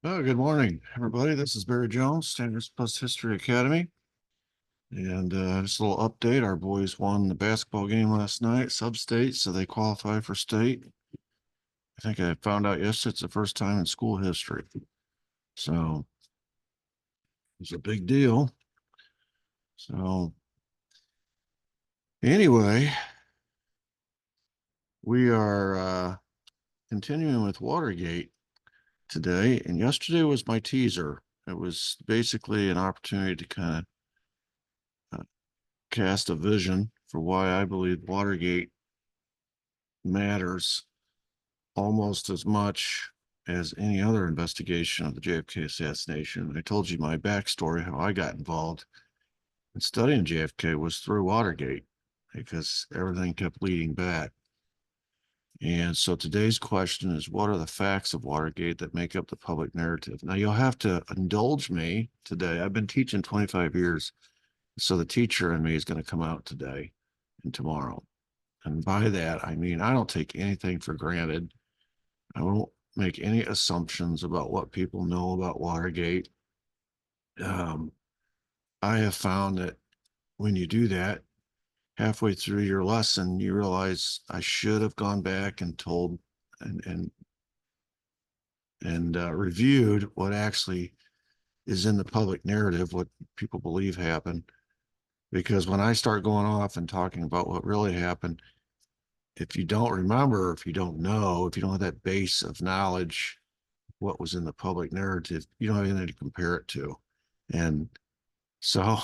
Oh, good morning, everybody. This is Barry Jones, Standards Plus History Academy. And just a little update. Our boys won the basketball game last night, sub-state, so they qualify for state. I think I found out yesterday it's the first time in school history. So it's a big deal. So anyway, we are continuing with Watergate today. And yesterday was my teaser. It was basically an opportunity to kind of cast a vision for why I believe Watergate matters almost as much as any other investigation of the JFK assassination. I told you my backstory, how I got involved in studying JFK was through Watergate because everything kept leading back. And so today's question is, what are the facts of Watergate that make up the public narrative? Now, you'll have to indulge me today. I've been teaching 25 years, so the teacher in me is going to come out today and tomorrow. And by that, I mean, I don't take anything for granted. I won't make any assumptions about what people know about Watergate. Um, I have found that when you do that, halfway through your lesson, you realize I should have gone back and told and reviewed what actually is in the public narrative, what people believe happened. Because when I start going off and talking about what really happened, if you don't remember, if you don't know, if you don't have that base of knowledge, what was in the public narrative, you don't have anything to compare it to. And so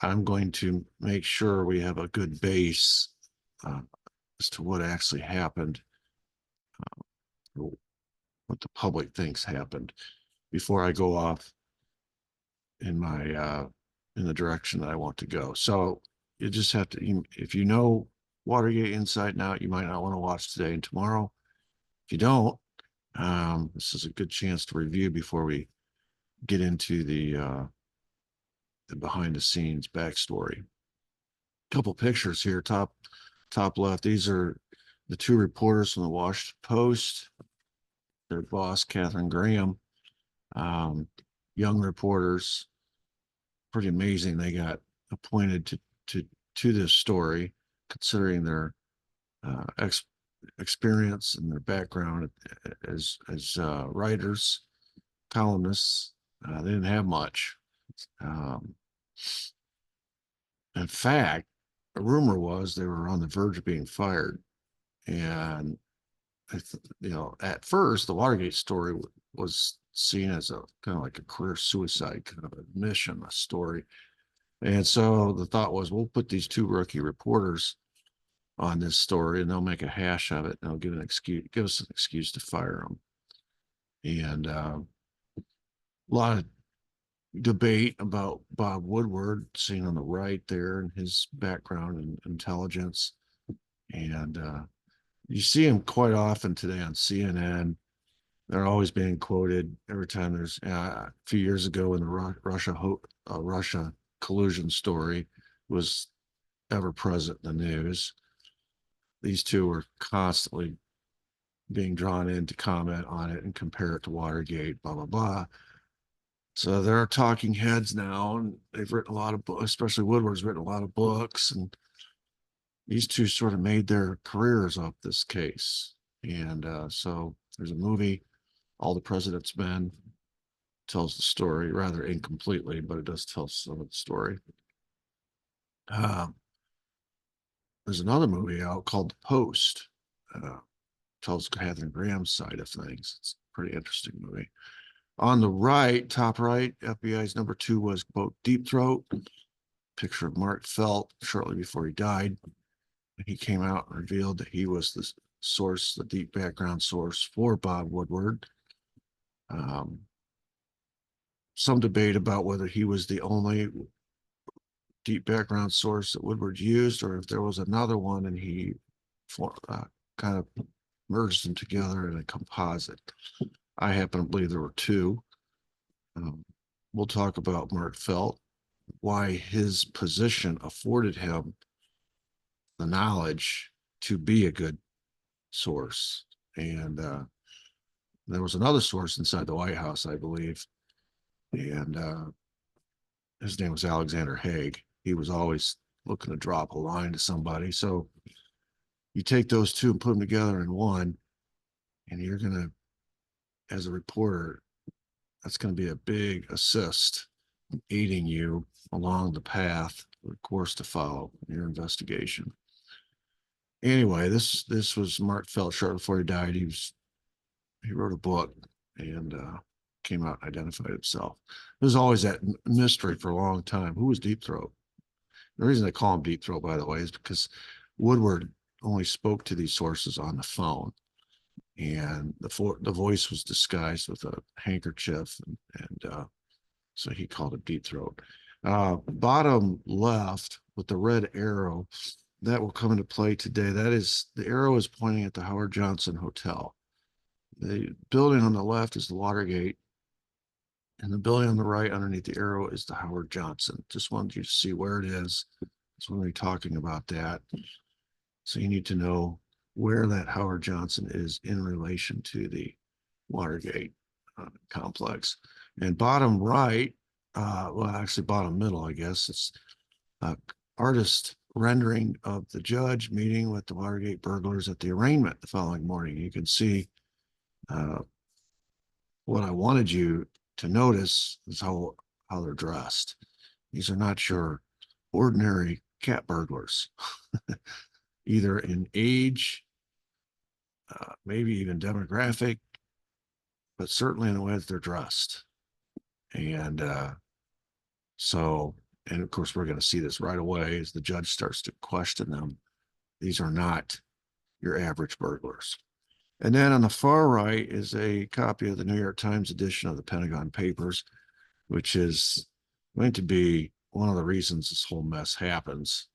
I'm going to make sure we have a good base uh, as to what actually happened, what the public thinks happened before I go off in my in the direction that I want to go. So you just have to, if you know Watergate inside and out, you might not want to watch today and tomorrow. If you don't, this is a good chance to review before we get into the behind the scenes backstory. Couple pictures here, top left. These are the two reporters from the Washington Post. Their boss, Catherine Graham, um, young reporters. Pretty amazing. They got appointed to this story, considering their uh, ex, experience and their background as writers, columnists. They didn't have much. Um, in fact, a rumor was they were on the verge of being fired, and at first the Watergate story was seen as a kind of like a career suicide kind of admission, a story. And so the thought was, we'll put these two rookie reporters on this story, and they'll make a hash of it, and they'll give us an excuse to fire them. And a lot of debate about Bob Woodward, seen on the right there, and his background and intelligence. And you see him quite often today on CNN. They're always being quoted every time there's a few years ago when the Russia collusion story was ever present in the news. These two were constantly being drawn in to comment on it and compare it to Watergate, blah, blah, blah. So there are talking heads now, and they've written a lot of books, especially Woodward's written a lot of books, and these two sort of made their careers off this case. And so there's a movie, All the President's Men, tells the story rather incompletely, but it does tell some of the story. There's another movie out called The Post. Tells Catherine Graham's side of things. It's a pretty interesting movie. On the right, top right, FBI's number 2 was, quote, Deep Throat. Picture of Mark Felt shortly before he died. He came out and revealed that he was the source, the deep background source for Bob Woodward. Some debate about whether he was the only deep background source that Woodward used, or if there was another one and he kind of merged them together in a composite. I happen to believe there were two. We'll talk about Mark Felt, why his position afforded him the knowledge to be a good source. And There was another source inside the White House, I believe, and his name was Alexander Haig. He was always looking to drop a line to somebody. So you take those two and put them together in one, and you're going to, as a reporter, that's going to be a big assist aiding you along the path, the course to follow in your investigation. Anyway, this was Mark Felt short before he died. He wrote a book and came out and identified himself. There's always that mystery for a long time. Who was Deep Throat? The reason they call him Deep Throat, by the way, is because Woodward only spoke to these sources on the phone, and the voice was disguised with a handkerchief, and so he called it Deep Throat. Bottom left with the red arrow, that will come into play today. That is, the arrow is pointing at the Howard Johnson Hotel. The building on the left is the Watergate, and the building on the right underneath the arrow is the Howard Johnson. Just wanted you to see where it is. So we're going to be talking about that. So you need to know where that Howard Johnson is in relation to the Watergate complex. And bottom right, well, actually bottom middle, I guess, it's artist rendering of the judge meeting with the Watergate burglars at the arraignment the following morning. You can see what I wanted you to notice is how they're dressed. These are not your ordinary cat burglars, either in age, maybe even demographic, but certainly in the way that they're dressed. And so, and of course, we're going to see this right away as the judge starts to question them. These are not your average burglars. And then on the far right is a copy of the New York Times edition of the Pentagon Papers, which is going to be one of the reasons this whole mess happens.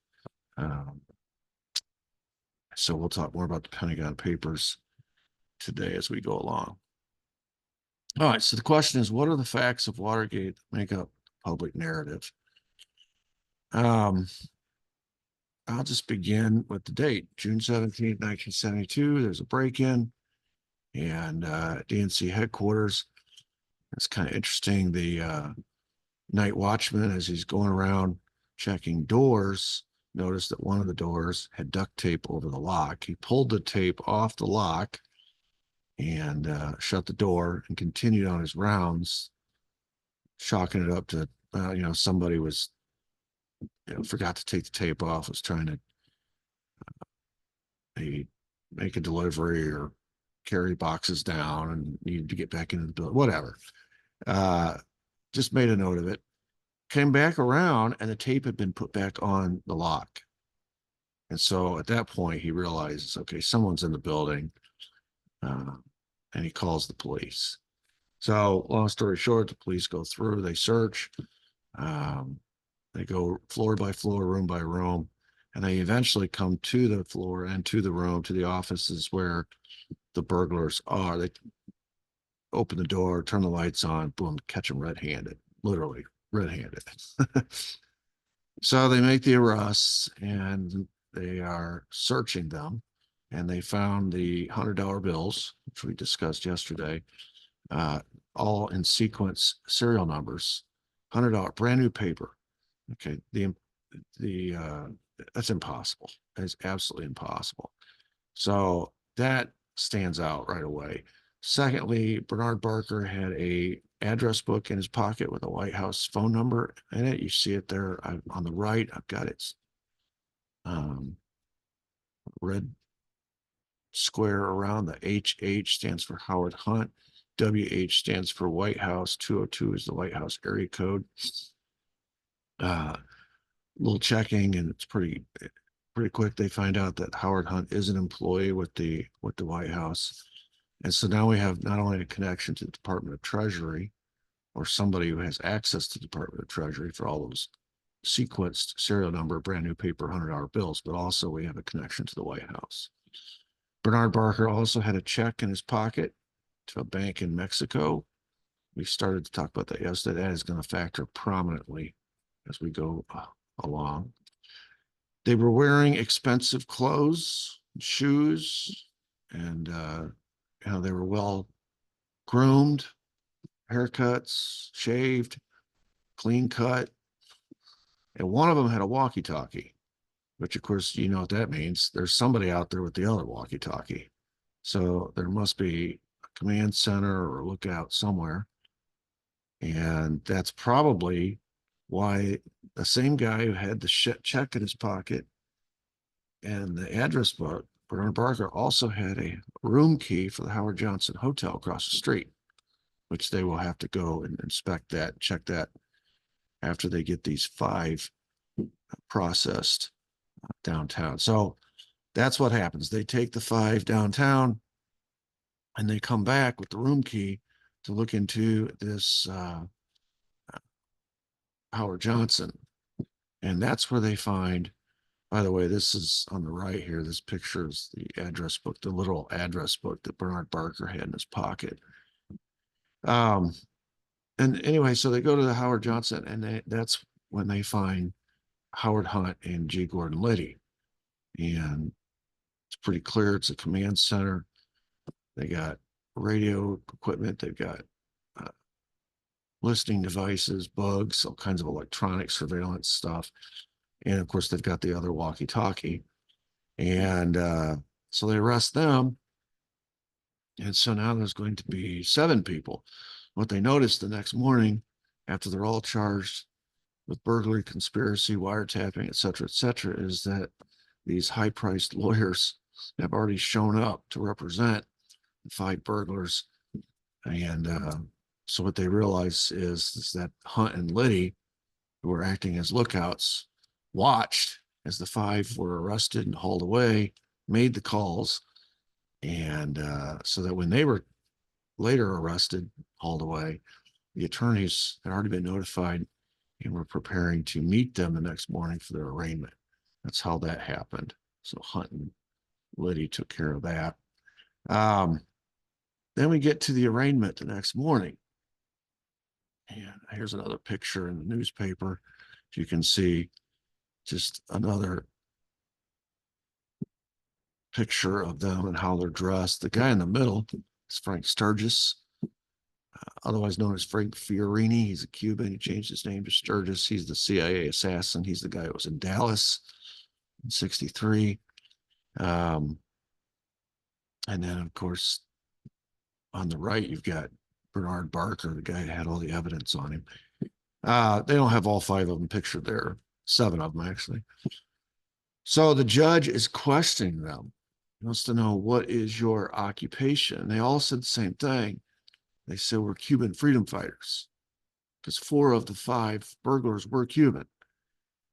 So we'll talk more about the Pentagon Papers today as we go along. All right, so the question is, what are the facts of Watergate that make up the public narrative? I'll just begin with the date, June 17th, 1972. There's a break-in and DNC headquarters. It's kind of interesting. The night watchman, as he's going around checking doors, noticed that one of the doors had duct tape over the lock. He pulled the tape off the lock and shut the door and continued on his rounds, chalking it up to, somebody was, forgot to take the tape off, was trying to make a delivery or carry boxes down and needed to get back into the building, whatever. Just made a note of it, came back around, and the tape had been put back on the lock. And so at that point, he realizes, okay, someone's in the building, and he calls the police. So long story short, the police go through, they search, they go floor by floor, room by room, and they eventually come to the floor and to the room, to the offices where the burglars are. They open the door, turn the lights on, boom, catch them red-handed, literally red-handed. So they make the arrests and they are searching them, and they found the $100 bills, which we discussed yesterday, all in sequence serial numbers, $100 brand new paper. Okay, that's impossible. It's absolutely impossible. So that stands out right away. Secondly, Bernard Barker had a address book in his pocket with a White House phone number in it. You see it there on the right. I've got it red square around. The HH stands for Howard Hunt. WH stands for White House. 202 is the White House area code. Little checking, and it's pretty quick. They find out that Howard Hunt is an employee with the White House. And so now we have not only a connection to the Department of Treasury, or somebody who has access to the Department of Treasury for all those sequenced serial number, brand new paper, $100 bills, but also we have a connection to the White House. Bernard Barker also had a check in his pocket to a bank in Mexico. We started to talk about that yesterday. That is going to factor prominently as we go along. They were wearing expensive clothes, shoes, and they were well groomed, haircuts, shaved, clean cut, and one of them had a walkie-talkie, which of course, you know what that means. There's somebody out there with the other walkie-talkie. So there must be a command center or a lookout somewhere. And that's probably why the same guy who had the check in his pocket and the address book, Bernard Barker, also had a room key for the Howard Johnson Hotel across the street, which they will have to go and inspect that, check that after they get these 5 processed downtown. So that's what happens. They take the 5 downtown and they come back with the room key to look into this Howard Johnson. And that's where they find, by the way, this is on the right here. This picture is the address book, the little address book that Bernard Barker had in his pocket. And anyway, so they go to the Howard Johnson, and that's when they find Howard Hunt and G. Gordon Liddy. And it's pretty clear it's a command center. They got radio equipment. They've got listening devices, bugs, all kinds of electronic surveillance stuff. And of course, they've got the other walkie-talkie. And so they arrest them. And so now there's going to be 7 people. What they noticed the next morning, after they're all charged with burglary, conspiracy, wiretapping, et cetera, is that these high-priced lawyers have already shown up to represent the 5 burglars. And so what they realize is that Hunt and Liddy, who were acting as lookouts, watched as the 5 were arrested and hauled away, made the calls, and so that when they were later arrested, hauled away, the attorneys had already been notified and were preparing to meet them the next morning for their arraignment. That's how that happened. So Hunt and Liddy took care of that. Then we get to the arraignment the next morning. And here's another picture in the newspaper. You can see just another picture of them and how they're dressed. The guy in the middle is Frank Sturgis, otherwise known as Frank Fiorini. He's a Cuban. He changed his name to Sturgis. He's the CIA assassin. He's the guy who was in Dallas in '63. And then, of course, on the right, you've got Bernard Barker, the guy who had all the evidence on him. They don't have all 5 of them pictured there, 7 of them, actually. So the judge is questioning them. He wants to know, what is your occupation? And they all said the same thing. They said, we're Cuban freedom fighters, because 4 of the 5 burglars were Cuban.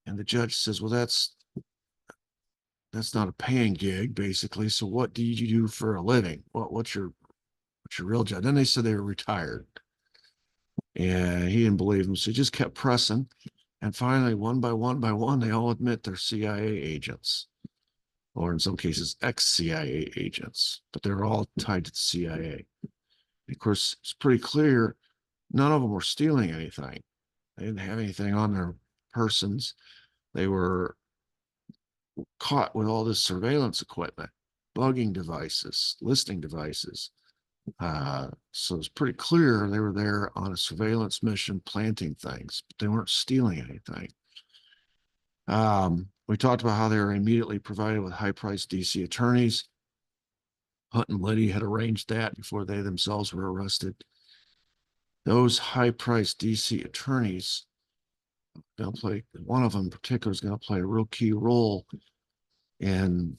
And the judge says, well, that's not a paying gig, basically. So what do you do for a living? What's your real job? Then they said they were retired. And he didn't believe them. So he just kept pressing. And finally, one by one, they all admit they're CIA agents, or in some cases, ex-CIA agents, but they're all tied to the CIA. And of course, it's pretty clear none of them were stealing anything. They didn't have anything on their persons. They were caught with all this surveillance equipment, bugging devices, listening devices. So it's pretty clear they were there on a surveillance mission, planting things, but they weren't stealing anything. We talked about how they were immediately provided with high-priced DC attorneys. Hunt and Liddy had arranged that before they themselves were arrested. Those high-priced DC attorneys, one of them in particular is going to play a real key role in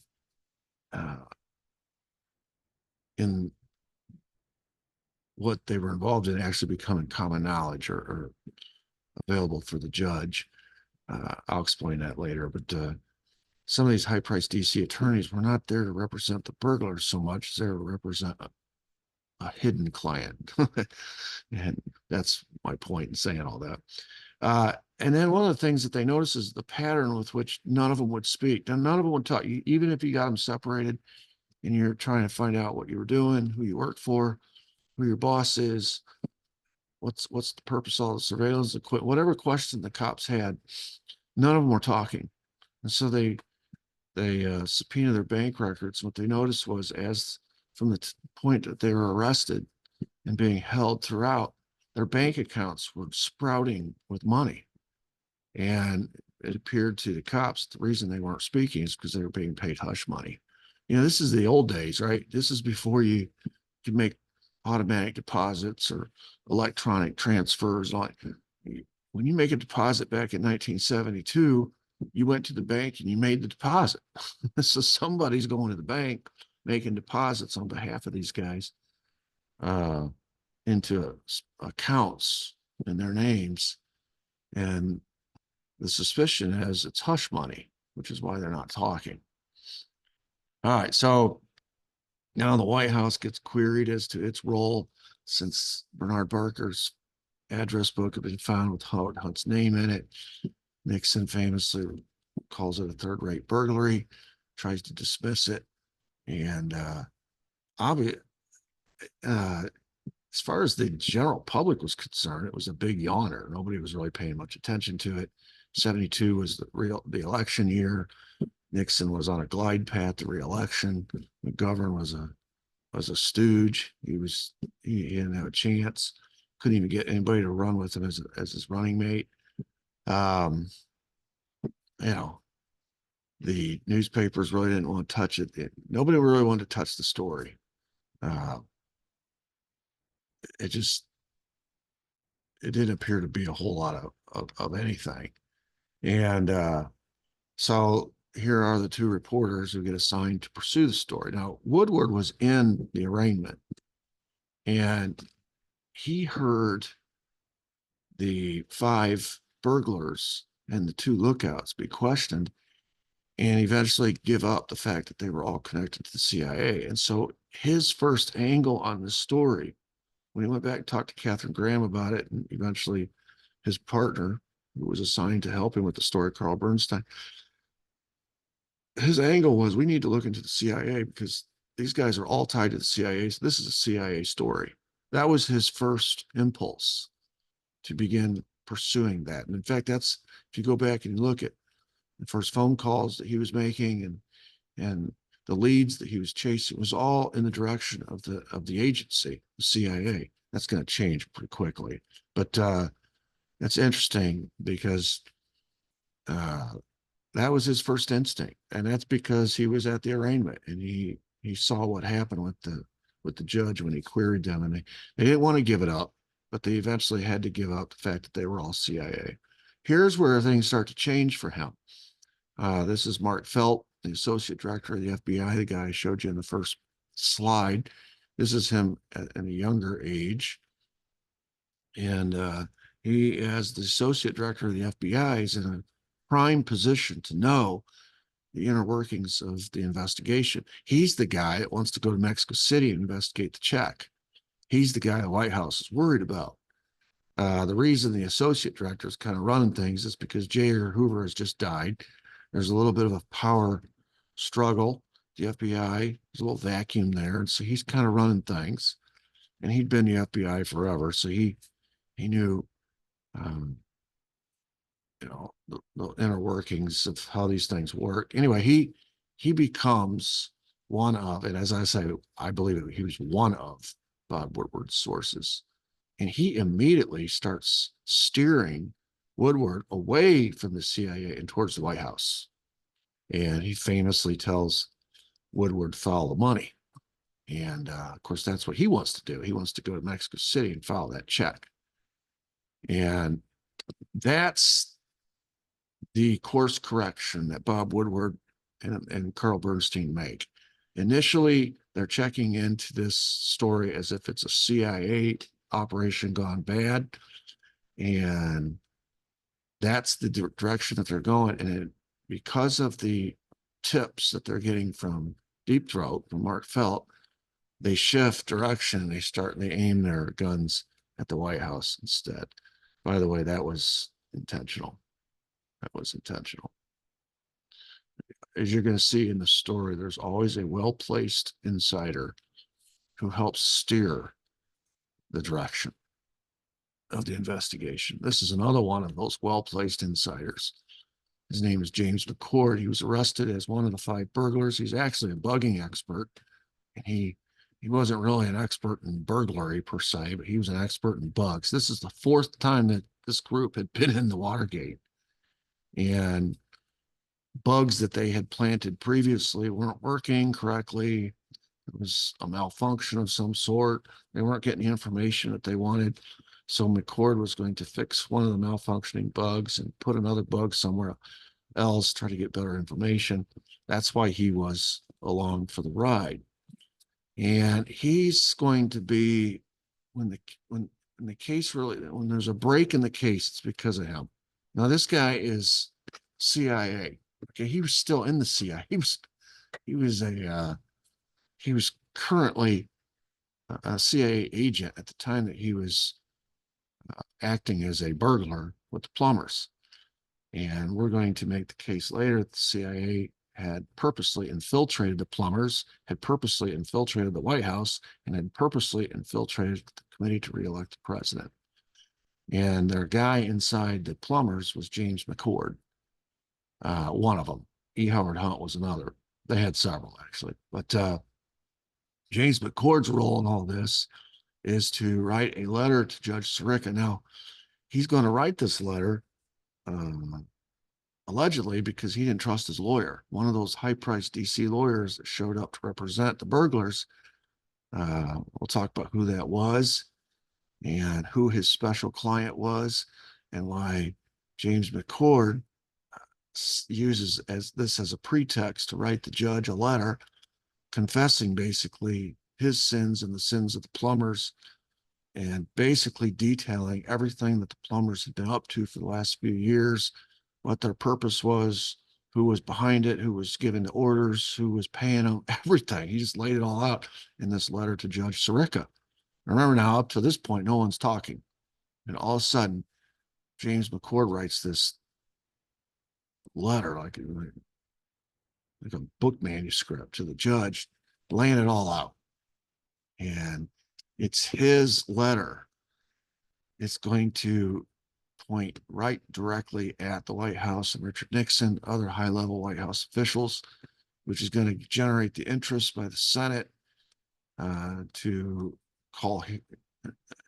what they were involved in actually becoming common knowledge or available for the judge. I'll explain that later, but some of these high-priced DC attorneys were not there to represent the burglars so much as they were to represent a hidden client. And that's my point in saying all that. And then one of the things that they noticed is the pattern with which none of them would speak. And none of them would talk. Even if you got them separated and you're trying to find out what you were doing, who you worked for, who your boss is, what's the purpose of all the surveillance equipment, whatever question the cops had, none of them were talking. And so they subpoenaed their bank records. What they noticed was, as from the point that they were arrested, and being held throughout, their bank accounts were sprouting with money. And it appeared to the cops the reason they weren't speaking is because they were being paid hush money. This is the old days, right? This is before you could make automatic deposits or electronic transfers. When you make a deposit back in 1972, you went to the bank and you made the deposit. So somebody's going to the bank making deposits on behalf of these guys into accounts in their names. And the suspicion is it's hush money, which is why they're not talking. All right, so now the White House gets queried as to its role since Bernard Barker's address book had been found with Howard Hunt's name in it. Nixon famously calls it a third-rate burglary, tries to dismiss it, and as far as the general public was concerned, it was a big yawner. Nobody was really paying much attention to it. 72 was the election year. Nixon was on a glide path to re-election. McGovern was a stooge. He didn't have a chance. Couldn't even get anybody to run with him as his running mate. The newspapers really didn't want to touch it. Nobody really wanted to touch the story. It didn't appear to be a whole lot of anything. And so here are the two reporters who get assigned to pursue the story. Now, Woodward was in the arraignment, and he heard the 5 burglars and the 2 lookouts be questioned and eventually give up the fact that they were all connected to the CIA. And so his first angle on the story, when he went back and talked to Catherine Graham about it, and eventually his partner, who was assigned to help him with the story, Carl Bernstein, his angle was, we need to look into the CIA because these guys are all tied to the CIA. So this is a CIA story. That was his first impulse to begin pursuing that. And in fact, that's, if you go back and look at the first phone calls that he was making and the leads that he was chasing, was all in the direction of the agency, the CIA. That's going to change pretty quickly. But that's interesting because that was his first instinct, and that's because he was at the arraignment and he saw what happened with the judge when he queried them, and they didn't want to give it up, but they eventually had to give up the fact that they were all CIA. Here's where things start to change for him. This is Mark Felt, the associate director of the FBI, the guy I showed you in the first slide. This is him at a younger age. And he, as the associate director of the FBI, is in a prime position to know the inner workings of the investigation. He's the guy that wants to go to Mexico City and investigate the check. He's the guy the White House is worried about. The reason the associate director is kind of running things is because J. Edgar Hoover has just died. There's a little bit of a power struggle. The FBI, there's a little vacuum there. And so he's kind of running things. And he'd been the FBI forever. So he knew, the inner workings of how these things work. Anyway, he becomes one of, and as I say, I believe he was one of Bob Woodward's sources. And he immediately starts steering Woodward away from the CIA and towards the White House. And he famously tells Woodward, follow the money. And of course, that's what he wants to do. He wants to go to Mexico City and file that check. And that's the course correction that Bob Woodward and Carl Bernstein make. Initially, they're checking into this story as if it's a CIA operation gone bad. And that's the direction that they're going. And because of the tips that they're getting from Deep Throat, from Mark Felt, they shift direction. They aim their guns at the White House instead. By the way, that was intentional. As you're going to see in the story, there's always a well-placed insider who helps steer the direction of the investigation. This is another one of those well-placed insiders. His name is James McCord. He was arrested as one of the 5 burglars. He's actually a bugging expert, and he he wasn't really an expert in burglary per se, but he was an expert in bugs. This is the fourth time that this group had been in the Watergate, and bugs that they had planted previously weren't working correctly. It was a malfunction of some sort. They weren't getting the information that they wanted. So McCord was going to fix one of the malfunctioning bugs and put another bug somewhere else, try to get better information. That's why he was along for the ride. And he's going to be when the case really, when there's a break in the case, it's because of him. Now this guy is CIA. Okay, he was still in the CIA. He was currently a CIA agent at the time that he was acting as a burglar with the Plumbers. And we're going to make the case later that the CIA had purposely infiltrated the Plumbers, had purposely infiltrated the White House, and had purposely infiltrated the committee to reelect the president. And their guy inside the Plumbers was James McCord, one of them. E. Howard Hunt was another. They had several, actually. But James McCord's role in all this is to write a letter to Judge Sirica. Now, he's going to write this letter allegedly because he didn't trust his lawyer. One of those high-priced DC lawyers that showed up to represent the burglars. We'll talk about who that was and who his special client was and why James McCord uses this as a pretext to write the judge a letter confessing basically his sins and the sins of the Plumbers, and basically detailing everything that the Plumbers had been up to for the last few years, what their purpose was, who was behind it, who was giving the orders, who was paying them, everything. He just laid it all out in this letter to Judge Sirica. Remember now, up to this point, no one's talking. And all of a sudden, James McCord writes this letter like a book manuscript to the judge, laying it all out. And it's his letter. It's going to point right directly at the White House and Richard Nixon, other high-level White House officials, which is going to generate the interest by the Senate to call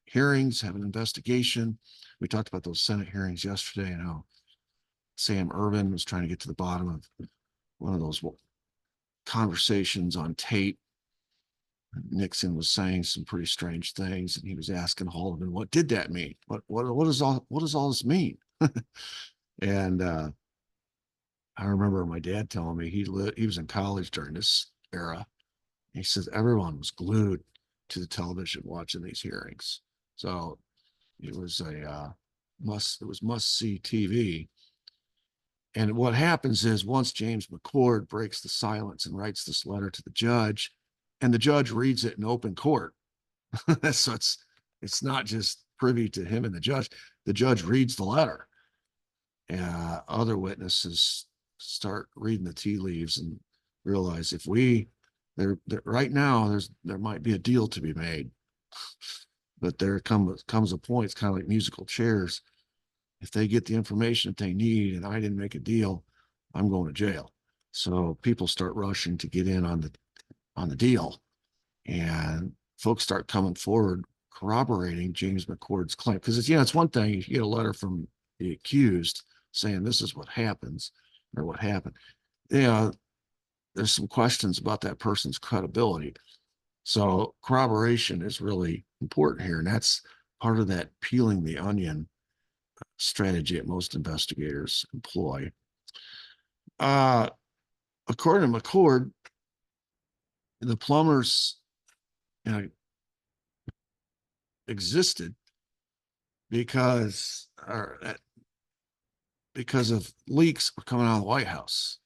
hearings, have an investigation. We talked about those Senate hearings yesterday and how Sam Ervin was trying to get to the bottom of one of those conversations on tape. Nixon was saying some pretty strange things, and he was asking Haldeman, "What did that mean? What does all this mean?" And I remember my dad telling me he was in college during this era. He says everyone was glued to the television watching these hearings, so it was must see TV. And what happens is once James McCord breaks the silence and writes this letter to the judge, and the judge reads it in open court. So it's not just privy to him and the judge. The judge reads the letter. Other witnesses start reading the tea leaves and realize if right now there might be a deal to be made, but there comes a point. It's kind of like musical chairs. If they get the information that they need and I didn't make a deal, I'm going to jail. So people start rushing to get in on the deal, and folks start coming forward corroborating James McCord's claim. Because it's one thing you get a letter from the accused saying this is what happens or what happened. There's some questions about that person's credibility. So corroboration is really important here, and that's part of that peeling the onion strategy that most investigators employ. According to McCord, the Plumbers existed because of leaks coming out of the White House.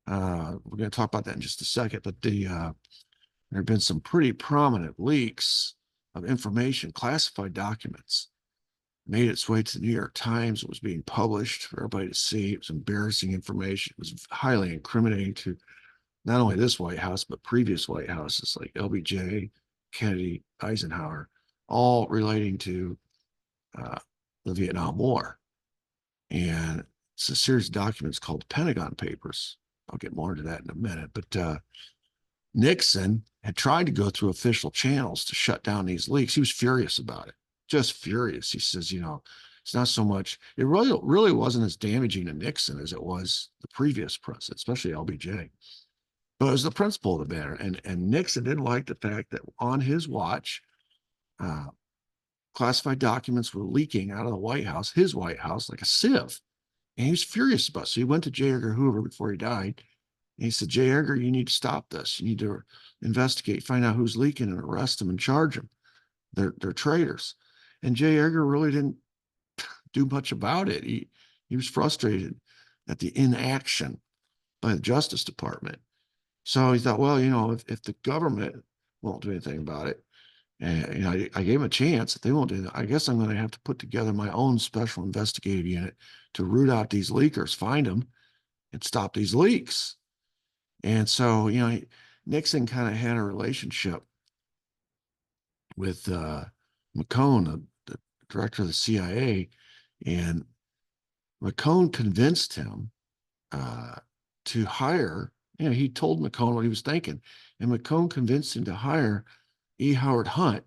We're going to talk about that in just a second, but there have been some pretty prominent leaks of information, classified documents, made its way to the New York Times. It was being published for everybody to see. It was embarrassing information. It was highly incriminating to not only this White House, but previous White Houses like LBJ, Kennedy, Eisenhower, all relating to the Vietnam War. And it's a series of documents called Pentagon Papers. I'll get more into that in a minute. But Nixon had tried to go through official channels to shut down these leaks. He was furious about it, just furious. He says, it's not so much, it really wasn't as damaging to Nixon as it was the previous president, especially LBJ. But it was the principle of the matter. And Nixon didn't like the fact that on his watch, uh, classified documents were leaking out of the White House, his White House, like a sieve. And he was furious about it. So he went to J. Edgar Hoover before he died. And he said, J. Edgar, you need to stop this. You need to investigate, find out who's leaking and arrest them and charge them. They're traitors. And J. Edgar really didn't do much about it. He was frustrated at the inaction by the Justice Department. So he thought, well, if the government won't do anything about it, and I gave him a chance. If they won't do that, I guess I'm going to have to put together my own special investigative unit to root out these leakers, find them, and stop these leaks. And so, Nixon kind of had a relationship with McCone, the director of the CIA, and McCone convinced him to hire. He told McCone what he was thinking, and McCone convinced him to hire E. Howard Hunt,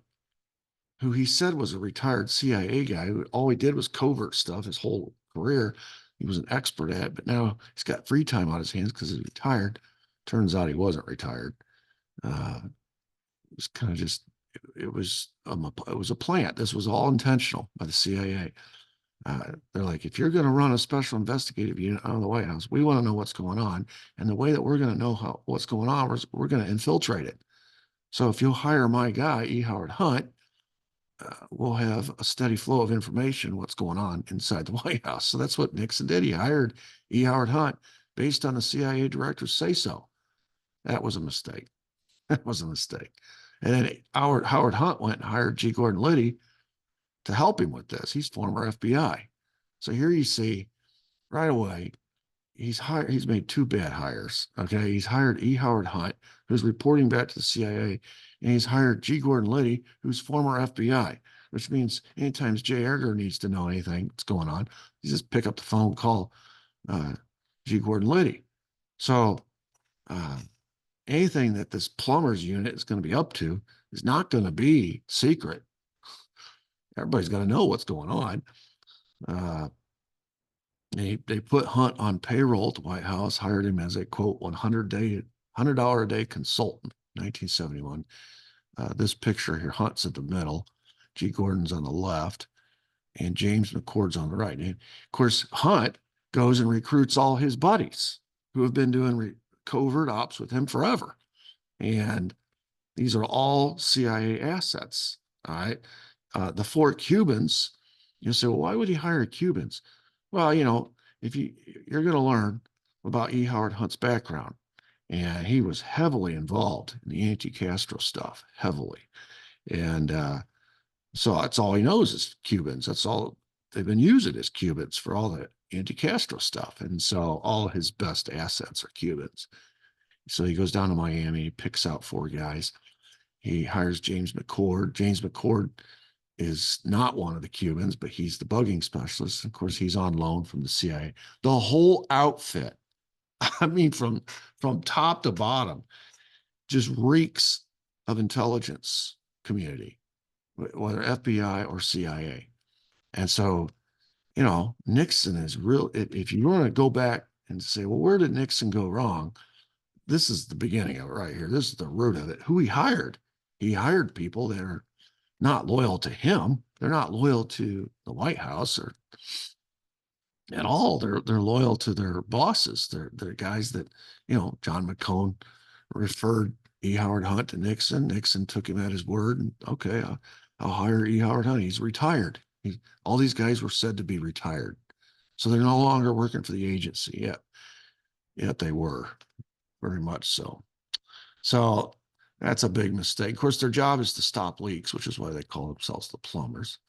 who he said was a retired CIA guy. All he did was covert stuff his whole career. He was an expert at it, but now he's got free time on his hands because he's retired. Turns out he wasn't retired. It was kind of just, it was a plant. This was all intentional by the CIA. They're like, if you're going to run a special investigative unit out of the White House, we want to know what's going on. And the way that we're going to know what's going on is we're going to infiltrate it. So if you'll hire my guy, E. Howard Hunt, we'll have a steady flow of information, what's going on inside the White House. So that's what Nixon did. He hired E. Howard Hunt based on the CIA director's say-so. That was a mistake. That was a mistake. And then Howard Hunt went and hired G. Gordon Liddy to help him with this. He's former FBI. So here you see right away, he's made two bad hires. Okay. He's hired E. Howard Hunt, who's reporting back to the CIA, and he's hired G. Gordon Liddy, who's former FBI, which means anytime J. Edgar needs to know anything that's going on, he just pick up the phone, call G. Gordon Liddy. So anything that this Plumbers unit is going to be up to is not going to be secret. Everybody's got to know what's going on. They put Hunt on payroll at the White House, hired him as a, quote, $100 a day consultant, 1971. This picture here, Hunt's at the middle, G. Gordon's on the left, and James McCord's on the right. And of course, Hunt goes and recruits all his buddies who have been doing covert ops with him forever. And these are all CIA assets, all right? The 4 Cubans, you say, well, why would he hire Cubans? Well, if you're going to learn about E. Howard Hunt's background, and he was heavily involved in the anti-Castro stuff, heavily. And so that's all he knows is Cubans. That's all they've been using as Cubans for all the anti-Castro stuff. And so all his best assets are Cubans. So he goes down to Miami, he picks out 4 guys. He hires James McCord. James McCord is not one of the Cubans, but he's the bugging specialist. Of course, he's on loan from the CIA. The whole outfit, I mean, from top to bottom, just reeks of intelligence community, whether FBI or CIA. And so, Nixon is real. If you want to go back and say, well, where did Nixon go wrong? This is the beginning of it right here. This is the root of it. Who he hired. He hired people that are not loyal to him. They're not loyal to the White House or at all. They're loyal to their bosses. They're guys that, John McCone referred E. Howard Hunt to Nixon. Nixon took him at his word, and okay, I'll hire E. Howard Hunt. He's retired. All these guys were said to be retired. So they're no longer working for the agency yet they were, very much so. So that's a big mistake. Of course, their job is to stop leaks, which is why they call themselves the Plumbers.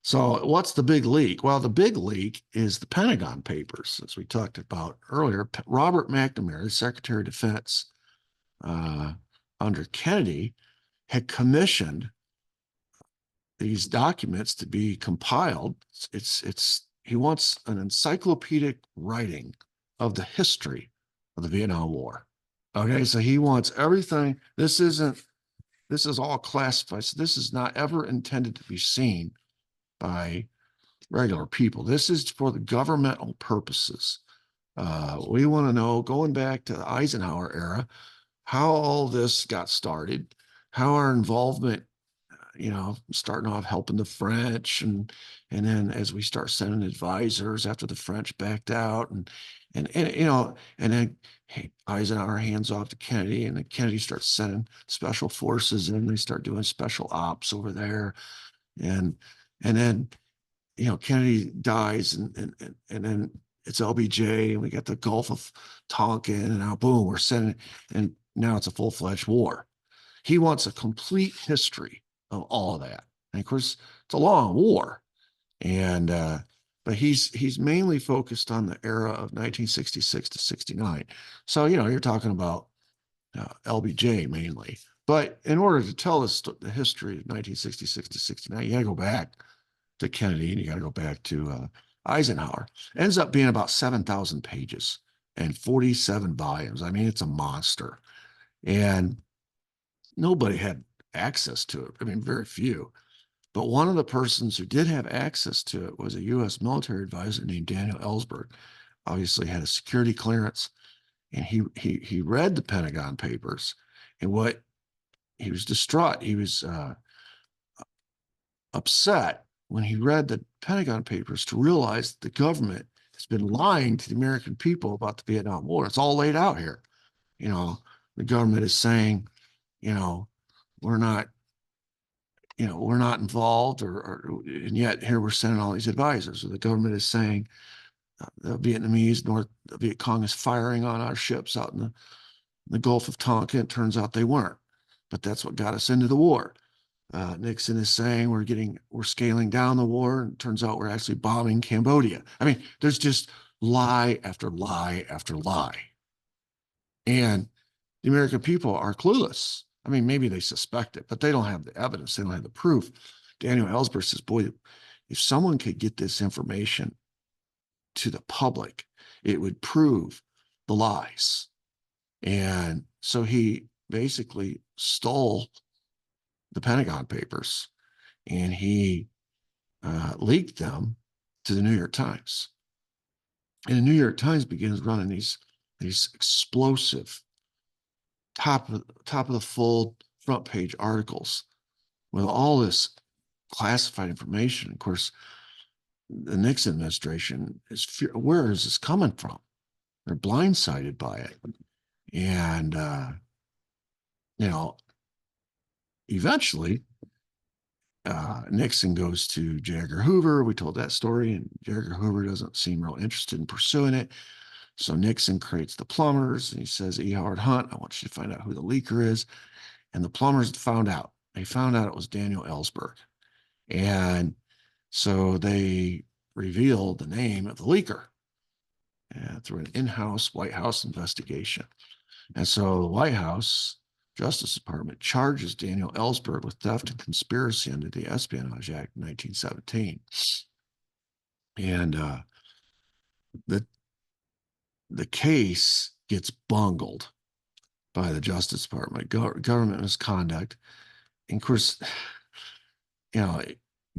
So what's the big leak? Well, the big leak is the Pentagon Papers, as we talked about earlier. Robert McNamara, Secretary of Defense under Kennedy, had commissioned these documents to be compiled. He wants an encyclopedic writing of the history of the Vietnam War. Okay, so he wants everything. This is all classified. So this is not ever intended to be seen by regular people. This is for the governmental purposes. We want to know, going back to the Eisenhower era, how all this got started, how our involvement, starting off helping the French, and then as we start sending advisors after the French backed out, and then Eisenhower hands off to Kennedy, and then Kennedy starts sending special forces in. They start doing special ops over there, and and then Kennedy dies, and then it's LBJ, and we got the Gulf of Tonkin, and now boom, we're sending, and now it's a full-fledged war. He wants a complete history of all of that. And of course, it's a long war. And but he's mainly focused on the era of 1966 to 69. So, you're talking about LBJ mainly. But in order to tell the history of 1966 to 69, you got to go back to Kennedy, and you got to go back to Eisenhower. It ends up being about 7,000 pages and 47 volumes. I mean, it's a monster. And nobody had access to it. I mean, very few. But one of the persons who did have access to it was a U.S. military advisor named Daniel Ellsberg. Obviously, had a security clearance, and he read the Pentagon Papers, and what he was distraught. He was upset when he read the Pentagon Papers to realize that the government has been lying to the American people about the Vietnam War. It's all laid out here. The government is saying, we're not we're not involved, and yet here we're sending all these advisors. So the government is saying the Vietnamese, the Viet Cong is firing on our ships out in the Gulf of Tonkin. It turns out they weren't, but that's what got us into the war. Nixon is saying we're scaling down the war, and it turns out we're actually bombing Cambodia. I mean, there's just lie after lie after lie. And the American people are clueless. I mean, maybe they suspect it, but they don't have the evidence. They don't have the proof. Daniel Ellsberg says, boy, if someone could get this information to the public, it would prove the lies. And so he basically stole the Pentagon Papers, and he leaked them to the New York Times. And the New York Times begins running these explosive top of the fold front page articles with all this classified information. Of course, the Nixon administration where is this coming from? They're blindsided by it. And, eventually, Nixon goes to J. Edgar Hoover. We told that story, and J. Edgar Hoover doesn't seem real interested in pursuing it. So Nixon creates the Plumbers, and he says, E. Howard Hunt, I want you to find out who the leaker is. And the Plumbers found out. They found out it was Daniel Ellsberg. And so they revealed the name of the leaker through an in-house White House investigation. And so the White House Justice Department charges Daniel Ellsberg with theft and conspiracy under the Espionage Act of 1917. And the case gets bungled by the Justice Department, government misconduct. And of course,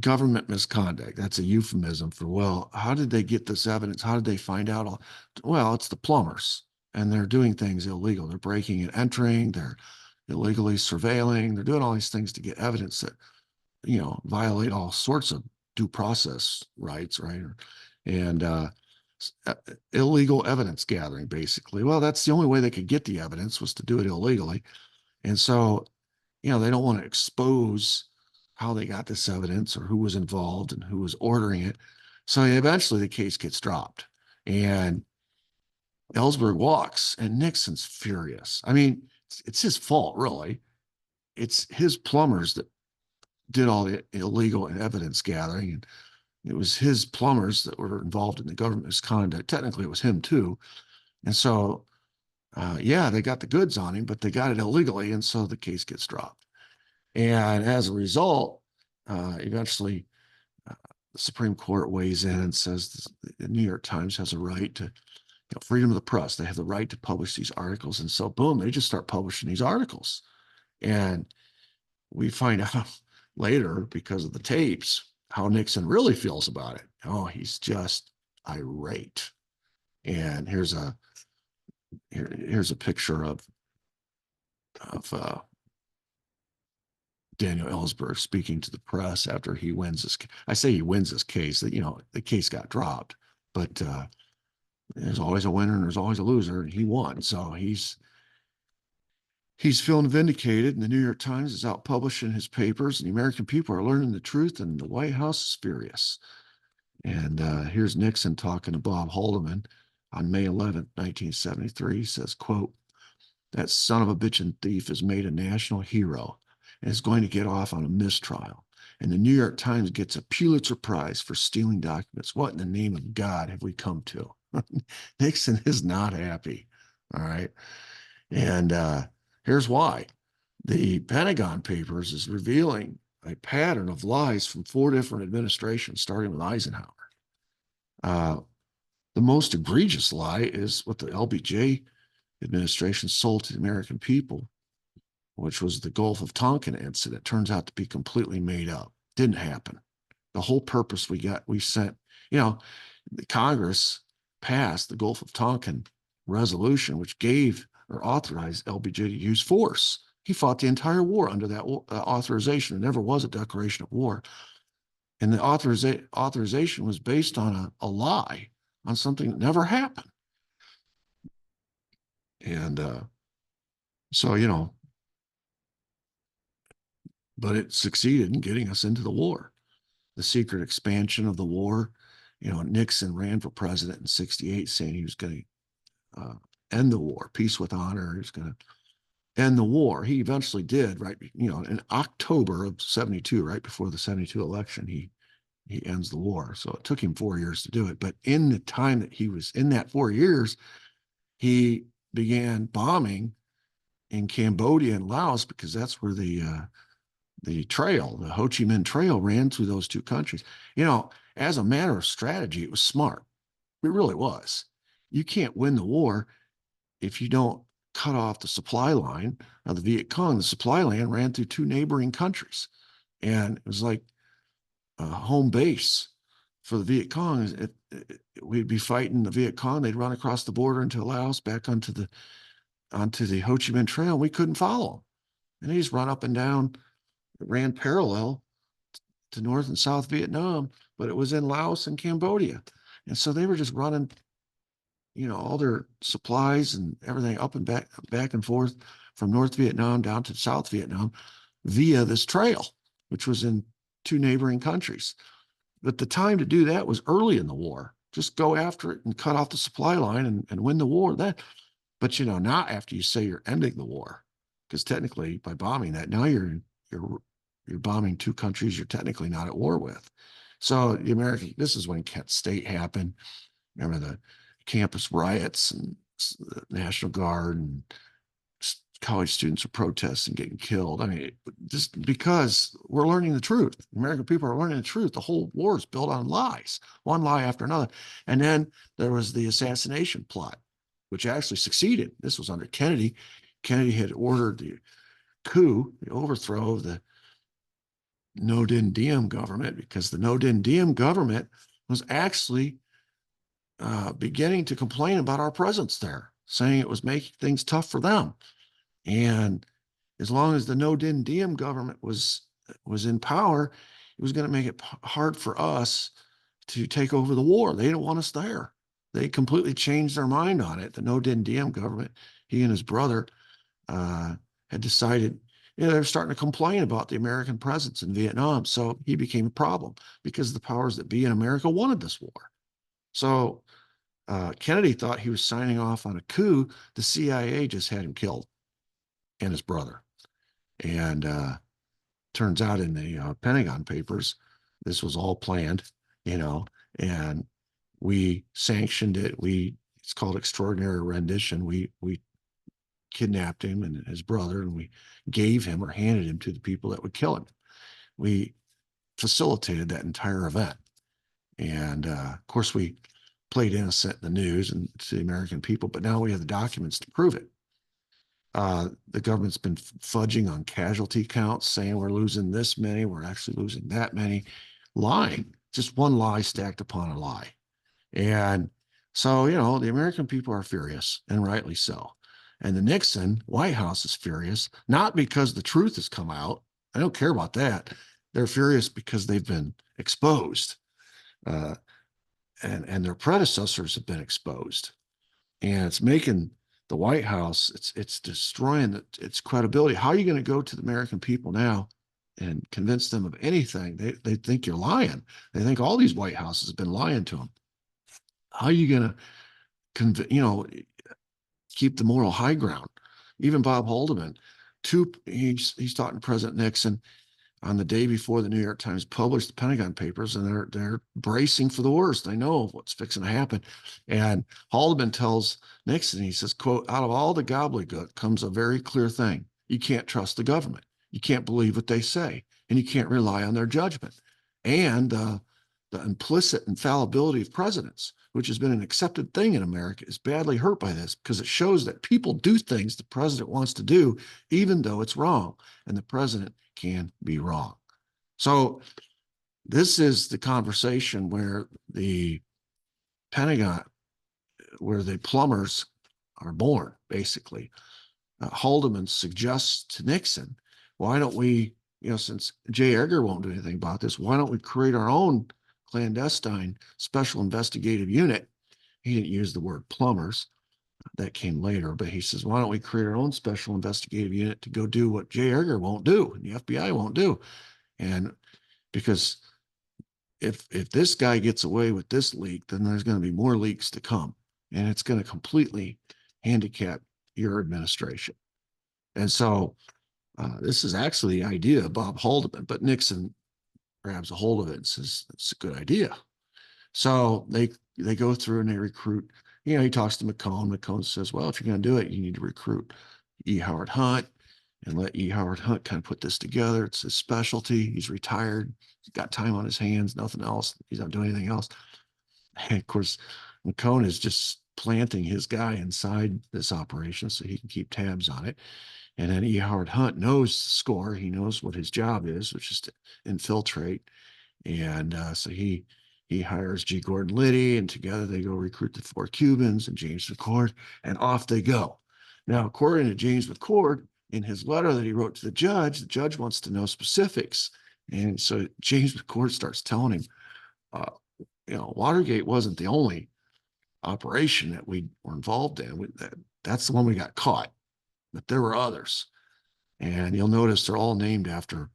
government misconduct, that's a euphemism for, well, how did they get this evidence? How did they find out? Well, it's the Plumbers, and they're doing things illegal. They're breaking and entering, they're illegally surveilling, they're doing all these things to get evidence that, violate all sorts of due process rights, right? And illegal evidence gathering, basically. Well, that's the only way they could get the evidence, was to do it illegally. And so, they don't want to expose how they got this evidence or who was involved and who was ordering it. So eventually the case gets dropped, and Ellsberg walks, and Nixon's furious. I mean, it's his fault, really. It's his Plumbers that did all the illegal evidence gathering, and it was his Plumbers that were involved in the government misconduct. Technically, it was him too. And so, they got the goods on him, but they got it illegally, and so the case gets dropped. And as a result, eventually, the Supreme Court weighs in and says the New York Times has a right to freedom of the press. They have the right to publish these articles. And so, boom, they just start publishing these articles. And we find out later, because of the tapes, how Nixon really feels about it. Oh, he's just irate. And here's a picture of Daniel Ellsberg speaking to the press after he wins this. I say he wins this case. That the case got dropped, but there's always a winner and there's always a loser, and he won. So he's feeling vindicated, and the New York Times is out publishing his papers, and the American people are learning the truth, and the White House is furious. And here's Nixon talking to Bob Haldeman on May 11th, 1973. He says, quote, "That son of a bitch and thief is made a national hero and is going to get off on a mistrial. And the New York Times gets a Pulitzer Prize for stealing documents. What in the name of God have we come to?" Nixon is not happy. All right. And here's why. The Pentagon Papers is revealing a pattern of lies from 4 different administrations, starting with Eisenhower. The most egregious lie is what the LBJ administration sold to the American people, which was the Gulf of Tonkin incident. Turns out to be completely made up. Didn't happen. The whole purpose we sent, the Congress passed the Gulf of Tonkin resolution, which gave or authorized LBJ to use force. He fought the entire war under that authorization. There never was a declaration of war. And the authorization was based on a lie, on something that never happened. And so, but it succeeded in getting us into the war. The secret expansion of the war, Nixon ran for president in 1968 saying he was going to end the war, peace with honor. He was going to end the war. He eventually did, right? In October of 1972, right before the 1972 election, he ends the war. So it took him 4 years to do it. But in the time that he was in that 4 years, he began bombing in Cambodia and Laos, because that's where the trail, the Ho Chi Minh Trail, ran through those two countries. As a matter of strategy, it was smart. It really was. You can't win the war if you don't cut off the supply line of the Viet Cong. The supply line ran through 2 neighboring countries, and it was like a home base for the Viet Cong. We'd be fighting the Viet Cong. They'd run across the border into Laos, back onto the Ho Chi Minh Trail. We couldn't follow them. And they just run up and down. It ran parallel to North and South Vietnam, but it was in Laos and Cambodia. And so they were just running, all their supplies and everything up and back and forth from North Vietnam down to South Vietnam via this trail, which was in 2 neighboring countries. But the time to do that was early in the war. Just go after it and cut off the supply line and win the war. But not after you say you're ending the war, because technically by bombing that, now you're bombing 2 countries you're technically not at war with. So this is when Kent State happened. Remember the campus riots and the National Guard and college students are protesting, getting killed. I mean, just because we're learning the truth. American people are learning the truth. The whole war is built on lies, one lie after another. And then there was the assassination plot, which actually succeeded. This was under Kennedy. Kennedy had ordered the coup, the overthrow of the No Din Diem government, because the No Din Diem government was actually beginning to complain about our presence there, saying it was making things tough for them. And as long as the No Din Diem government was in power, it was going to make it hard for us to take over the war. They didn't want us there. They completely changed their mind on it. The No Din Diem government, he and his brother had decided, they were starting to complain about the American presence in Vietnam. So he became a problem, because the powers that be in America wanted this war. So Kennedy thought he was signing off on a coup. The CIA just had him killed, and his brother. And turns out in the Pentagon Papers, this was all planned, and we sanctioned it. It's called extraordinary rendition. We kidnapped him and his brother, and we gave him or handed him to the people that would kill him. We facilitated that entire event. And of course, we played innocent in the news and to the American people, but now we have the documents to prove it. The government's been fudging on casualty counts, saying we're losing this many, we're actually losing that many, lying, just one lie stacked upon a lie. And so, the American people are furious, and rightly so. And the Nixon White House is furious, not because the truth has come out. I don't care about that. They're furious because they've been exposed, uh, and their predecessors have been exposed. And it's making the White House, it's destroying its credibility. How are you going to go to the American people now and convince them of anything? They think you're lying. They think all these White Houses have been lying to them. How are you going to keep the moral high ground? Even Bob Haldeman, he's talking to President Nixon on the day before the New York Times published the Pentagon Papers, and they're bracing for the worst. They know what's fixing to happen. And Haldeman tells Nixon, he says, quote, out of all the gobbledygook comes a very clear thing. You can't trust the government. You can't believe what they say, and you can't rely on their judgment. And the implicit infallibility of presidents, which has been an accepted thing in America, is badly hurt by this because it shows that people do things the president wants to do, even though it's wrong. And the president can be wrong. So this is the conversation where the Pentagon, where the plumbers are born, basically. Haldeman suggests to Nixon, why don't we, since J. Edgar won't do anything about this, why don't we create our own clandestine special investigative unit? He didn't use the word plumbers. That came later, but he says, why don't we create our own special investigative unit to go do what J. Edgar won't do and the FBI won't do? And because if this guy gets away with this leak, then there's going to be more leaks to come, and it's going to completely handicap your administration. And so this is actually the idea of Bob Haldeman, but Nixon grabs a hold of it and says, it's a good idea. So they go through and they recruit. He talks to McCone. McCone says, well, if you're going to do it, you need to recruit E. Howard Hunt and let E. Howard Hunt kind of put this together. It's his specialty. He's retired. He's got time on his hands, nothing else. He's not doing anything else. And of course, McCone is just planting his guy inside this operation so he can keep tabs on it. And then E. Howard Hunt knows the score. He knows what his job is, which is to infiltrate. And so he hires G. Gordon Liddy, and together they go recruit the 4 Cubans and James McCord, and off they go. Now, according to James McCord, in his letter that he wrote to the judge wants to know specifics. And so James McCord starts telling him, Watergate wasn't the only operation that we were involved in. That's the one we got caught, but there were others. And you'll notice they're all named after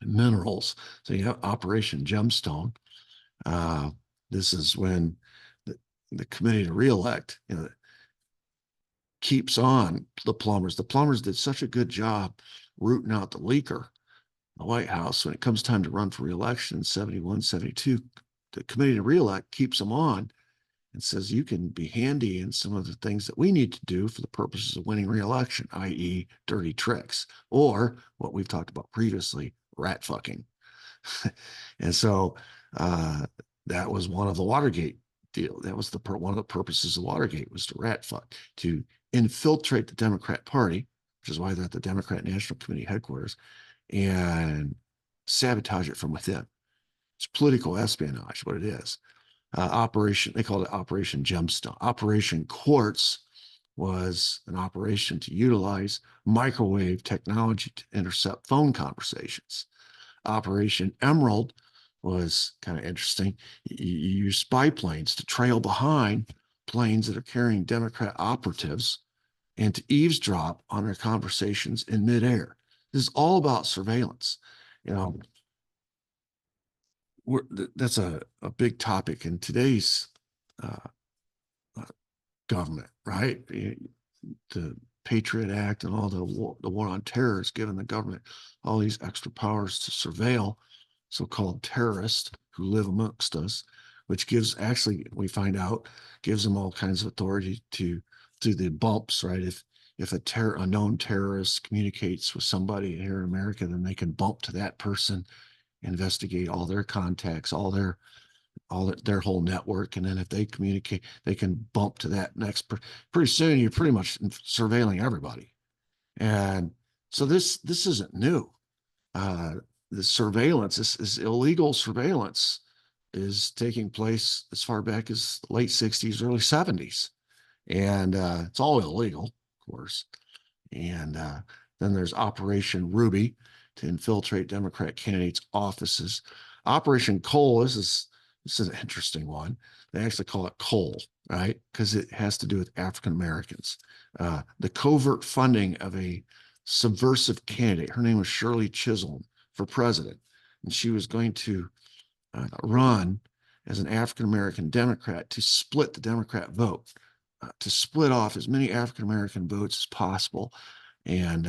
minerals. So you have Operation Gemstone. This is when the committee to reelect keeps on the plumbers. The plumbers did such a good job rooting out the leaker, the White House. When it comes time to run for reelection in 71, 72, the committee to reelect keeps them on and says, you can be handy in some of the things that we need to do for the purposes of winning reelection, i.e. dirty tricks, or what we've talked about previously, rat fucking. And so that was one of the Watergate deal. That was one of the purposes of Watergate, was to rat fuck, to infiltrate the Democrat Party, which is why they're at the Democrat National Committee headquarters, and sabotage it from within. It's political espionage, what it is. They called it Operation Gemstone. Operation Quartz was an operation to utilize microwave technology to intercept phone conversations. Operation Emerald was kind of interesting. You use spy planes to trail behind planes that are carrying Democrat operatives and to eavesdrop on their conversations in midair. This is all about surveillance. That's a big topic in today's government, right? The Patriot Act and all the war on terror has given the government all these extra powers to surveil so-called terrorists who live amongst us, which we find out, gives them all kinds of authority to do the bumps, right? If a known terrorist communicates with somebody here in America, then they can bump to that person, investigate all their contacts, all their their whole network. And then if they communicate, they can bump to that next. Pretty soon, you're pretty much surveilling everybody. And so this isn't new. Uh, the surveillance, this illegal surveillance, is taking place as far back as the late 60s, early 70s. And it's all illegal, of course. And then there's Operation Ruby to infiltrate Democrat candidates' offices. Operation Coal, this is an interesting one. They actually call it coal, right? Because it has to do with African Americans. The covert funding of a subversive candidate. Her name was Shirley Chisholm for president. And she was going to run as an African American Democrat to split the Democrat vote, to split off as many African American votes as possible, and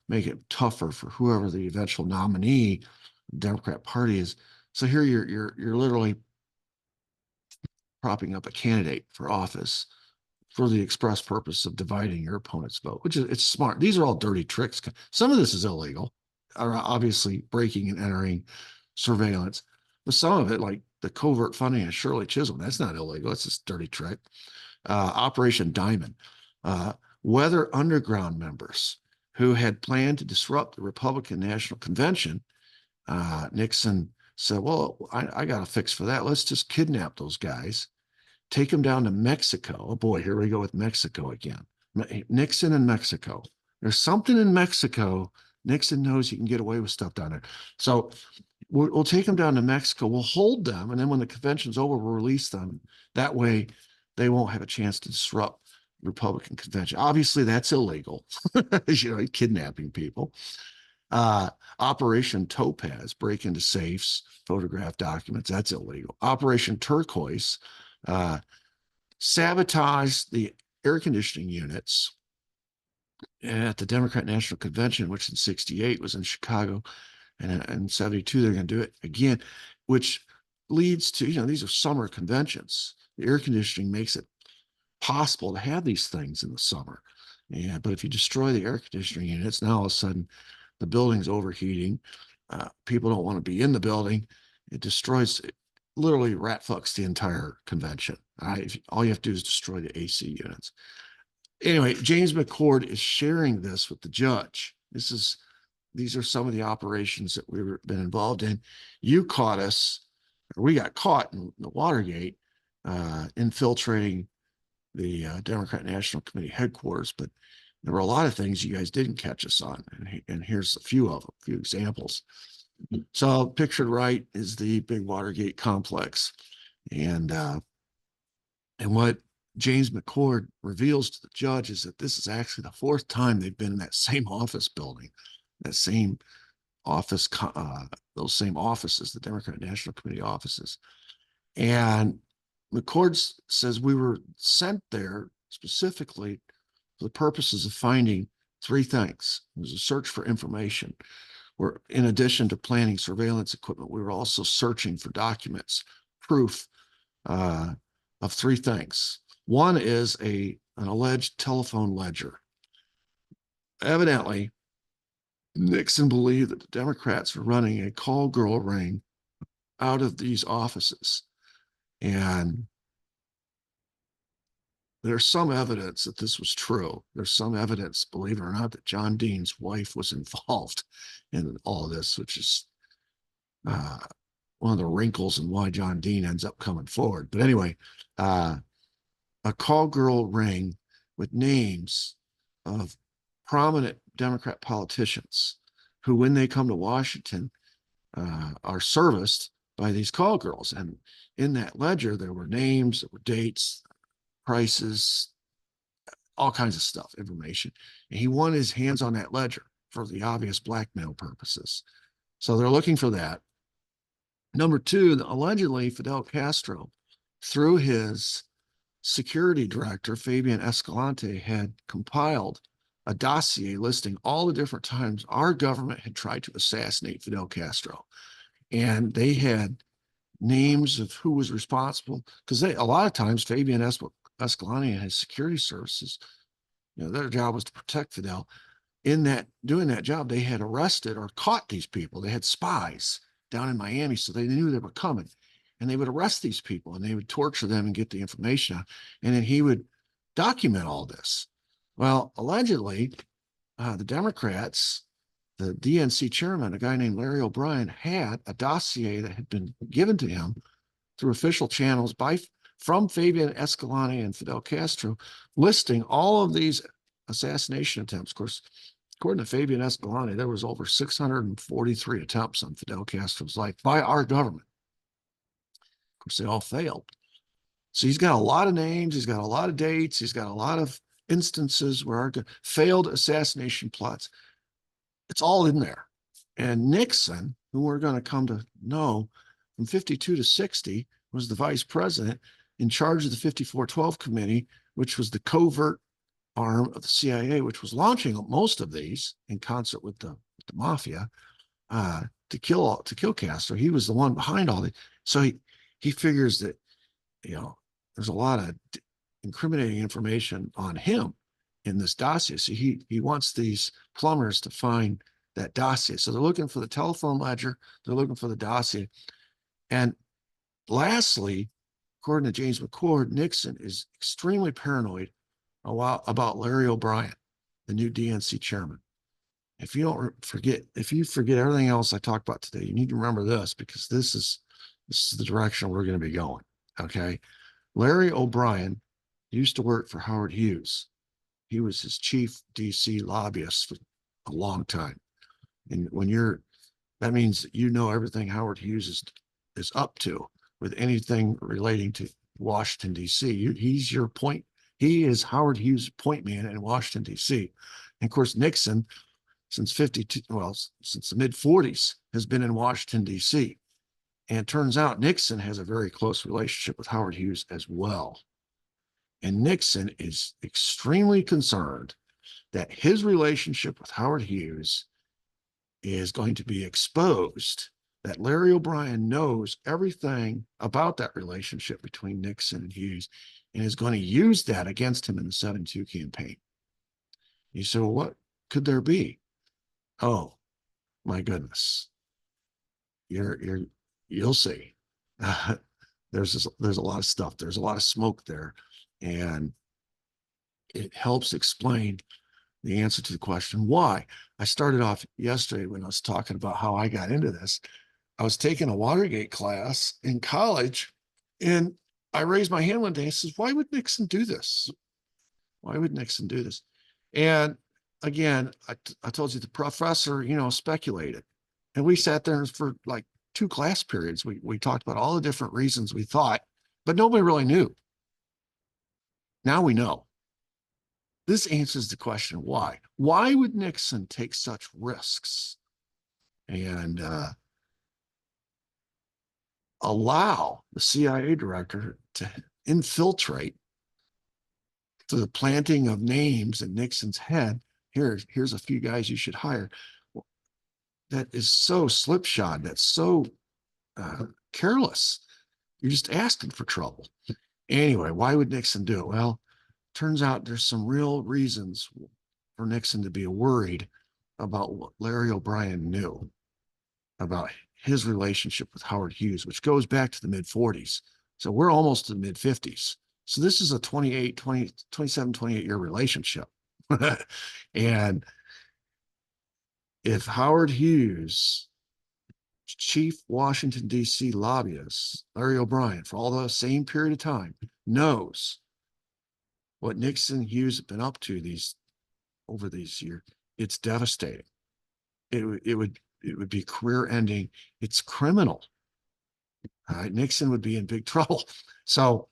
make it tougher for whoever the eventual nominee the Democrat Party is. So here you're literally propping up a candidate for office for the express purpose of dividing your opponent's vote, which is, it's smart. These are all dirty tricks. Some of this is illegal, obviously breaking and entering surveillance, but some of it, like the covert funding of Shirley Chisholm, that's not illegal. It's just a dirty trick. Operation Diamond, Weather Underground members who had planned to disrupt the Republican National Convention. Nixon said, well, I got a fix for that. Let's just kidnap those guys, take them down to Mexico. Oh boy, here we go with Mexico again. Nixon and Mexico. There's something in Mexico. Nixon knows he can get away with stuff down there. So we'll take them down to Mexico. We'll hold them. And then when the convention's over, we'll release them. That way they won't have a chance to disrupt the Republican convention. Obviously, that's illegal, kidnapping people. Operation Topaz, break into safes, photograph documents. That's illegal. Operation Turquoise, sabotage the air conditioning units at the Democrat National Convention, which in 68 was in Chicago, and in 72 they're going to do it again, which leads to, these are summer conventions. The air conditioning makes it possible to have these things in the summer. But if you destroy the air conditioning units, now all of a sudden the building's overheating. People don't want to be in the building. It destroys, it literally rat fucks the entire convention. All you have to do is destroy the AC units. Anyway, James McCord is sharing this with the judge. These are some of the operations that we've been involved in. You caught us, or we got caught in the Watergate, infiltrating the Democrat National Committee headquarters, but there were a lot of things you guys didn't catch us on, and here's a few of them, a few examples. So pictured right is the big Watergate complex, and what James McCord reveals to the judge is that this is actually the fourth time they've been in that same office building, that same office, those same offices, the Democrat National Committee offices. And McCord says we were sent there specifically for the purposes of finding three things. It was a search for information. Where, in addition to planning surveillance equipment, we were also searching for documents, proof of three things. One is an alleged telephone ledger. Evidently, Nixon believed that the Democrats were running a call girl ring out of these offices. And there's some evidence that this was true. There's some evidence, believe it or not, that John Dean's wife was involved in all of this, which is one of the wrinkles in why John Dean ends up coming forward. But anyway, a call girl ring with names of prominent Democrat politicians who, when they come to Washington, are serviced by these call girls. And in that ledger, there were names, there were dates, prices, all kinds of stuff, information. And he wanted his hands on that ledger for the obvious blackmail purposes. So they're looking for that. Number two, allegedly Fidel Castro, through his security director, Fabian Escalante, had compiled a dossier listing all the different times our government had tried to assassinate Fidel Castro. And they had names of who was responsible, because a lot of times Fabian Escalante and his security services, their job was to protect Fidel. Doing that job, they had arrested or caught these people. They had spies down in Miami, so they knew they were coming. and they would arrest these people and they would torture them and get the information out. And then he would document all this. Well, allegedly, the Democrats, the DNC chairman, a guy named Larry O'Brien, had a dossier that had been given to him through official channels from Fabian Escalante and Fidel Castro, listing all of these assassination attempts. Of course, according to Fabian Escalante, there was over 643 attempts on Fidel Castro's life by our government. Of course, they all failed. So he's got a lot of names, he's got a lot of dates, he's got a lot of instances where our failed assassination plots. It's all in there. And Nixon, who we're going to come to know from 52 to 60, was the vice president in charge of the 5412 committee, which was the covert arm of the CIA, which was launching most of these in concert with the mafia to kill Castro. He was the one behind all the. So he figures that, you know, there's a lot of incriminating information on him in this dossier. So he wants these plumbers to find that dossier. So they're looking for the telephone ledger, they're looking for the dossier. And lastly, according to James McCord, Nixon is extremely paranoid about Larry O'Brien, the new DNC chairman. If you forget everything else I talked about today, you need to remember this, because this is the direction we're going to be going. Okay. Larry O'Brien used to work for Howard Hughes. He was his chief DC lobbyist for a long time. And that means you know everything Howard Hughes is up to with anything relating to Washington, DC. He's your point. He is Howard Hughes' point man in Washington, DC. And of course, Nixon, since since the mid 40s, has been in Washington, DC. And it turns out Nixon has a very close relationship with Howard Hughes as well. And Nixon is extremely concerned that his relationship with Howard Hughes is going to be exposed, that Larry O'Brien knows everything about that relationship between Nixon and Hughes and is going to use that against him in the 72 campaign. You say, well, what could there be? Oh, my goodness. You'll see. There's a lot of stuff. There's a lot of smoke there. And it helps explain the answer to the question, why? I started off yesterday when I was talking about how I got into this. I was taking a Watergate class in college, and I raised my hand one day and says, why would Nixon do this? Why would Nixon do this? And again, I told you the professor, speculated. And we sat there for like 2 class periods. We talked about all the different reasons we thought, but nobody really knew. Now we know. This answers the question, why? Why would Nixon take such risks and allow the CIA director to infiltrate to the planting of names in Nixon's head? Here's a few guys you should hire. That is so slipshod. That's so careless. You're just asking for trouble. Anyway, why would Nixon do it? Well, turns out there's some real reasons for Nixon to be worried about what Larry O'Brien knew about his relationship with Howard Hughes, which goes back to the mid 40s. So we're almost to the mid 50s. So this is a 27, 28 year relationship. And if Howard Hughes, chief Washington, D.C. lobbyist, Larry O'Brien, for all the same period of time, knows what Nixon and Hughes have been up to over these years, it's devastating. It would be career ending. It's criminal. Nixon would be in big trouble. So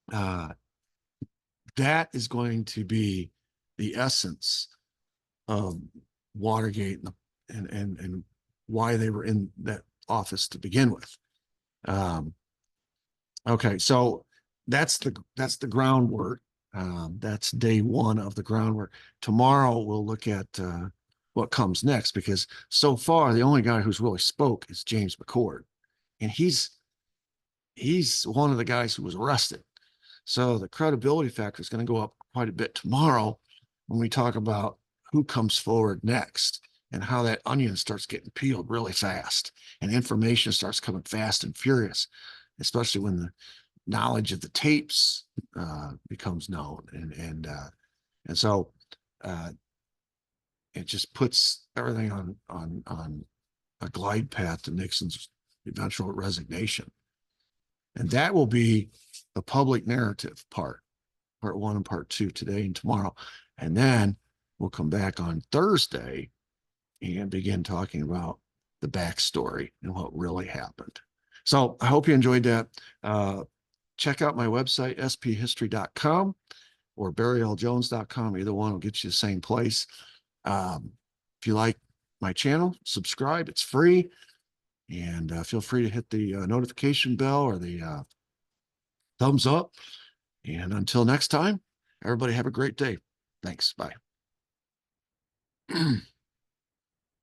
that is going to be the essence of Watergate and why they were in that office to begin with. Okay, so that's the groundwork. That's day 1 of the groundwork. Tomorrow we'll look at what comes next, because so far the only guy who's really spoke is James McCord, and he's one of the guys who was arrested. So the credibility factor is going to go up quite a bit tomorrow when we talk about who comes forward next and how that onion starts getting peeled really fast and information starts coming fast and furious. especially when the knowledge of the tapes becomes known. And so it just puts everything on a glide path to Nixon's eventual resignation. And that will be the public narrative part 1 and part 2 today and tomorrow. And then we'll come back on Thursday and begin talking about the backstory and what really happened. So I hope you enjoyed that. Check out my website, sphistory.com or barryljones.com. Either one will get you the same place. If you like my channel, subscribe. It's free. And feel free to hit the notification bell or the thumbs up. And until next time, everybody have a great day. Thanks. Bye.